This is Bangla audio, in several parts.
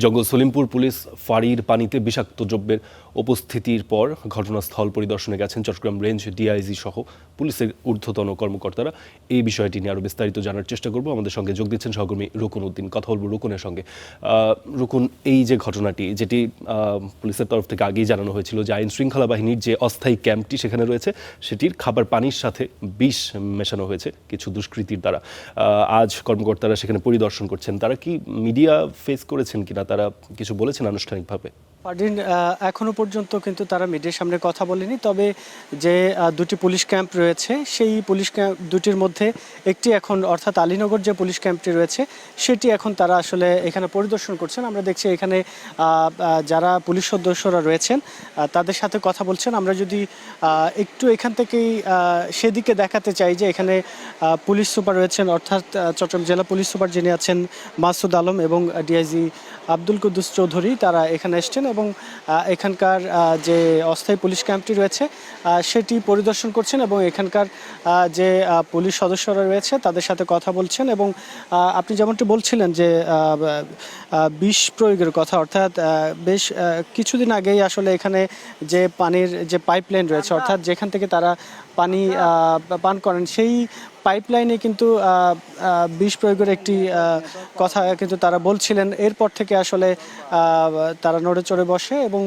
জঙ্গল সলিমপুর পুলিশ ফাঁড়ির পানিতে বিষাক্ত দ্রব্যের উপস্থিতির পর ঘটনাস্থল পরিদর্শনে গেছেন চট্টগ্রাম রেঞ্জ ডিআইজি সহ পুলিশের ঊর্ধ্বতন কর্মকর্তারা। এই বিষয়টি নিয়ে আরও বিস্তারিত জানার চেষ্টা করব। আমাদের সঙ্গে যোগ দিচ্ছেন সহকর্মী রুকন উদ্দিন। কথা বলবো রুকনের সঙ্গে। রুকন, এই যে ঘটনাটি, যেটি পুলিশের তরফ থেকে আগেই জানানো হয়েছিল যে আইন শৃঙ্খলা বাহিনীর যে অস্থায়ী ক্যাম্পটি সেখানে রয়েছে সেটির খাবার পানির সাথে বিষ মেশানো হয়েছে কিছু দুষ্কৃতীর দ্বারা। আজ কর্মকর্তারা সেখানে পরিদর্শন করছেন। তারা কি মিডিয়া ফেস করেছেন কিনা, তারা কিছু বলেছেন আনুষ্ঠানিকভাবে? পারদিন, এখনো পর্যন্ত কিন্তু তারা মিডিয়ার সামনে কথা বলেনি। তবে যে দুটি পুলিশ ক্যাম্প রয়েছে সেই পুলিশ ক্যাম্প দুটির মধ্যে একটি এখন, অর্থাৎ আলীনগর যে পুলিশ ক্যাম্পটি রয়েছে সেটি এখন তারা আসলে এখানে পরিদর্শন করছেন। আমরা দেখছি এখানে যারা পুলিশ সদস্যরা রয়েছেন তাদের সাথে কথা বলছেন। আমরা যদি একটু এখান থেকেই সেদিকে দেখাতে চাই যে এখানে পুলিশ সুপার রয়েছেন, অর্থাৎ চট্টগ্রাম জেলা পুলিশ সুপার যিনি আছেন মাসুদ আলম এবং ডিআইজি আব্দুল কুদ্দুস চৌধুরী, তারা এখানে এসছেন এবং এখানকার যে অস্থায়ী পুলিশ ক্যাম্পটি রয়েছে সেটি পরিদর্শন করছেন এবং এখানকার যে পুলিশ সদস্যরা রয়েছে তাদের সাথে কথা বলছেন। এবং আপনি যেমনটি বলছিলেন যে বিষ প্রয়োগের কথা, অর্থাৎ বেশ কিছুদিন আগেই আসলে এখানে যে পানির যে পাইপলাইন রয়েছে, অর্থাৎ যেখান থেকে তারা পানি পান করেন সেই পাইপলাইনে কিন্তু বিষ প্রয়োগের একটি কথা কিন্তু তারা বলছিলেন। এরপর থেকে আসলে তারা নড়ে চড়ে বসে এবং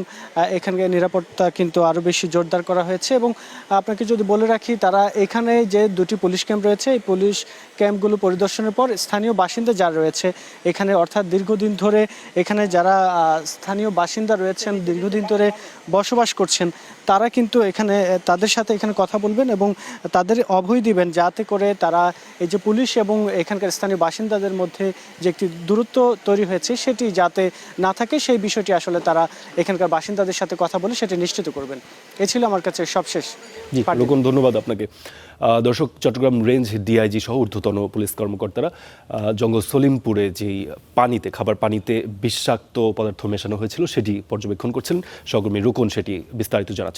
এখানকার নিরাপত্তা কিন্তু আরও বেশি জোরদার করা হয়েছে। এবং আপনাকে যদি বলে রাখি, তারা এখানে যে দুটি পুলিশ ক্যাম্প রয়েছে এই পুলিশ ক্যাম্পগুলো পরিদর্শনের পর স্থানীয় বাসিন্দা যারা রয়েছে এখানে, অর্থাৎ দীর্ঘদিন ধরে এখানে যারা স্থানীয় বাসিন্দা রয়েছেন, দীর্ঘদিন ধরে বসবাস করছেন, তারা কিন্তু এখানে তাদের সাথে এখানে কথা বলবেন এবং তাদের অভয় দিবেন যাতে করে তারা এই যে পুলিশ এবং এখানকার স্থানীয় বাসিন্দাদের মধ্যে যে একটি দূরত্ব তৈরি হয়েছে সেটি যাতে না থাকে, সেই বিষয়টি আসলে তারা এখানকার বাসিন্দাদের সাথে কথা বলে সেটি নিশ্চিত করবেন। এ ছিল আমার কাছে সবশেষ। জি রুকন, ধন্যবাদ আপনাকে। দর্শক, চট্টগ্রাম রেঞ্জ ডিআইজি সহ ঊর্ধ্বতন পুলিশ কর্মকর্তারা জঙ্গল সলিমপুরে যেই পানিতে, খাবার পানিতে বিষাক্ত পদার্থ মেশানো হয়েছিল সেটি পর্যবেক্ষণ করছেন। সহকর্মী রুকন সেটি বিস্তারিত জানাচ্ছিলেন।